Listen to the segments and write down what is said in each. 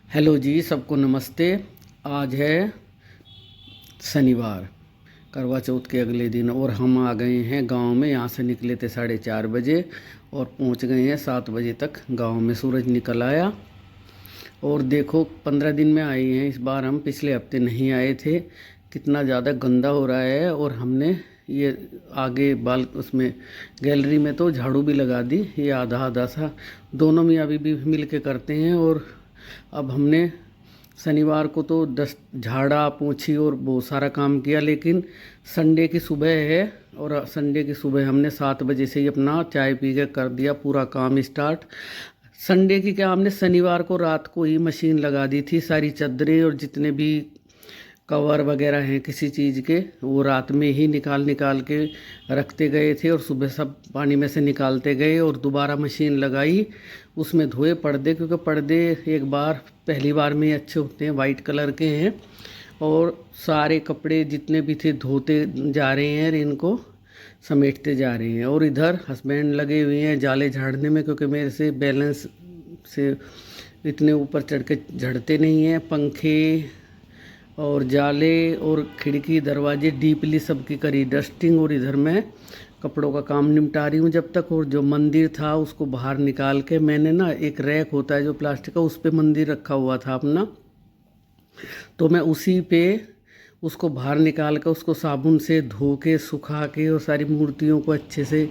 Hello जी, सबको नमस्ते। आज है शनिवार, करवा चौथ के अगले दिन, और हम आ गए हैं गांव में। यहाँ से निकले थे 4:30 बजे और पहुँच गए हैं 7 बजे तक गांव में। सूरज निकल आया और देखो 15 दिन में आए हैं इस बार हम। पिछले हफ्ते नहीं आए थे। कितना ज़्यादा गंदा हो रहा है। और हमने ये आगे बाल उसमें गैलरी में तो झाड़ू भी लगा दी। ये आधा आधा सा दोनों में अभी भी मिल के करते हैं। और अब हमने शनिवार को तो झाड़ा पोंछी और बहुत सारा काम किया, लेकिन संडे की सुबह है और संडे की सुबह हमने 7 बजे से ही अपना चाय पी के कर दिया पूरा काम स्टार्ट। संडे की क्या, हमने शनिवार को रात को ही मशीन लगा दी थी। सारी चादरें और जितने भी कवर वगैरह हैं किसी चीज़ के, वो रात में ही निकाल निकाल के रखते गए थे और सुबह सब पानी में से निकालते गए और दोबारा मशीन लगाई। उसमें धोए पर्दे, क्योंकि पर्दे एक बार पहली बार में ही अच्छे होते हैं, वाइट कलर के हैं। और सारे कपड़े जितने भी थे धोते जा रहे हैं और इनको समेटते जा रहे हैं। और इधर हस्बैंड लगे हुए हैं जाले झाड़ने में, क्योंकि मेरे से बैलेंस से इतने ऊपर चढ़ के झड़ते नहीं हैं। पंखे और जाले और खिड़की दरवाजे डीपली सबकी करी डस्टिंग। और इधर मैं कपड़ों का काम निपटा रही हूँ जब तक। और जो मंदिर था उसको बाहर निकाल के मैंने ना, एक रैक होता है जो प्लास्टिक का, उस पे मंदिर रखा हुआ था अपना, तो मैं उसी पे उसको बाहर निकाल कर उसको साबुन से धो के सुखा के और सारी मूर्तियों को अच्छे से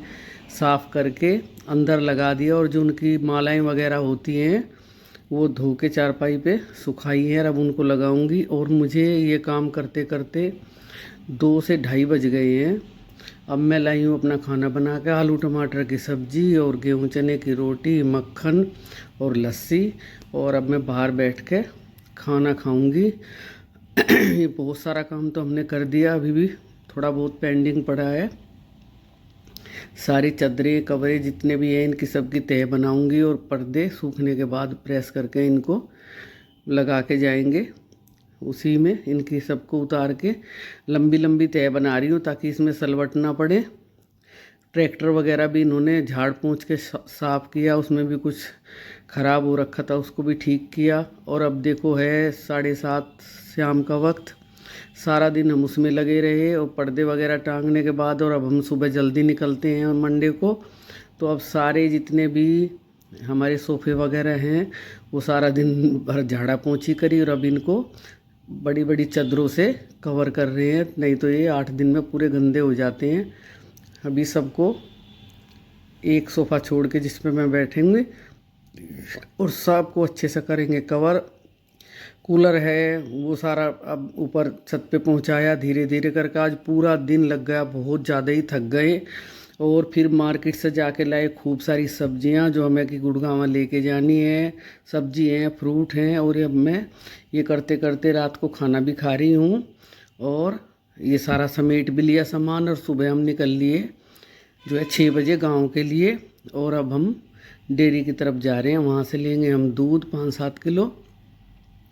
साफ़ करके अंदर लगा दिया। और जो उनकी मालाएं वगैरह होती हैं वो धो के चारपाई पे सुखाई है। अब उनको लगाऊंगी। और मुझे ये काम करते करते 2 से ढाई बज गए हैं। अब मैं लाई हूँ अपना खाना बना के, आलू टमाटर की सब्ज़ी और गेहूं चने की रोटी, मक्खन और लस्सी। और अब मैं बाहर बैठ के खाना खाऊंगी। ये बहुत सारा काम तो हमने कर दिया, अभी भी थोड़ा बहुत पेंडिंग पड़ा है। सारी चादरें कवरें जितने भी हैं इनकी सबकी तह बनाऊंगी और पर्दे सूखने के बाद प्रेस करके इनको लगा के जाएंगे। उसी में इनकी सबको उतार के लंबी लंबी तह बना रही हूँ ताकि इसमें सलवट ना पड़े। ट्रैक्टर वगैरह भी इन्होंने झाड़ पोंछ के साफ़ किया, उसमें भी कुछ ख़राब हो रखा था, उसको भी ठीक किया। और अब देखो है 7:30 शाम का वक्त। सारा दिन हम उसमें लगे रहे और पर्दे वगैरह टांगने के बाद, और अब हम सुबह जल्दी निकलते हैं मंडे को। तो अब सारे जितने भी हमारे सोफ़े वगैरह हैं वो सारा दिन भर झाड़ा पोंछी करी और अब इनको बड़ी बड़ी चादरों से कवर कर रहे हैं, नहीं तो ये 8 दिन में पूरे गंदे हो जाते हैं। अभी सबको एक सोफ़ा छोड़ के जिस पे मैं बैठेंगे और सबको अच्छे से करेंगे कवर। कूलर है वो सारा अब ऊपर छत पे पहुंचाया धीरे धीरे करके। आज पूरा दिन लग गया, बहुत ज़्यादा ही थक गए। और फिर मार्केट से जाके लाए खूब सारी सब्जियां जो हमें कि गुड़गांव लेके जानी है। सब्जी हैं, फ्रूट हैं। और अब मैं ये करते करते रात को खाना भी खा रही हूँ और ये सारा समेट भी लिया सामान। और सुबह हम निकल लिए जो है 6 बजे गाँव के लिए। और अब हम डेयरी की तरफ जा रहे हैं, वहाँ से लेंगे हम दूध 5-7 किलो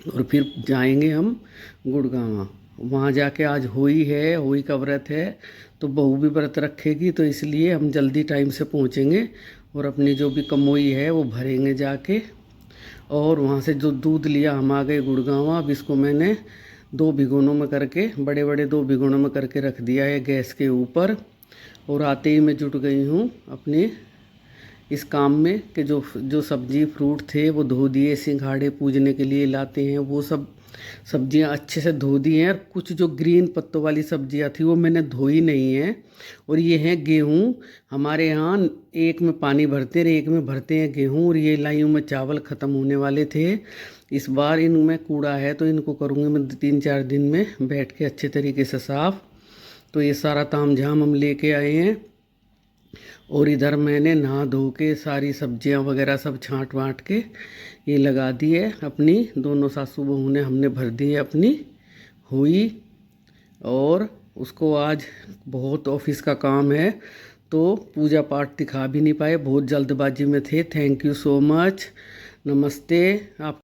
और फिर जाएंगे हम गुड़गांव। वहाँ जाके आज होली है, होली का व्रत है, तो बहू भी व्रत रखेगी, तो इसलिए हम जल्दी टाइम से पहुँचेंगे और अपनी जो भी कमोई है वो भरेंगे जाके। और वहाँ से जो दूध लिया हम आ गए गुड़गांव। अब इसको मैंने 2 भिगोनों में करके, बड़े बड़े 2 भिगोनों में करके रख दिया है गैस के ऊपर। और आते ही मैं जुट गई हूँ अपने इस काम में कि जो जो सब्जी फ्रूट थे वो धो दिए। सिंघाड़े पूजने के लिए लाते हैं वो सब सब्जियां अच्छे से धो दी हैं। और कुछ जो ग्रीन पत्तों वाली सब्जियां थी वो मैंने धोई नहीं है। और ये हैं गेहूं। हमारे यहाँ एक में पानी भरते हैं, एक में भरते हैं गेहूं। और ये लाइयों में चावल ख़त्म होने वाले थे, इस बार इनमें कूड़ा है तो इनको करूँगी मैं 3-4 दिन में बैठ के अच्छे तरीके से साफ़। तो ये सारा ताम झाम हम लेके आए हैं। और इधर मैंने नहा धो के सारी सब्जियां वगैरह सब छांट वाँट के ये लगा दी है अपनी। दोनों सासू बहू ने हमने भर दी है अपनी हुई। और उसको आज बहुत ऑफिस का काम है तो पूजा पाठ दिखा भी नहीं पाए, बहुत जल्दबाजी में थे। थैंक यू सो मच, नमस्ते आप।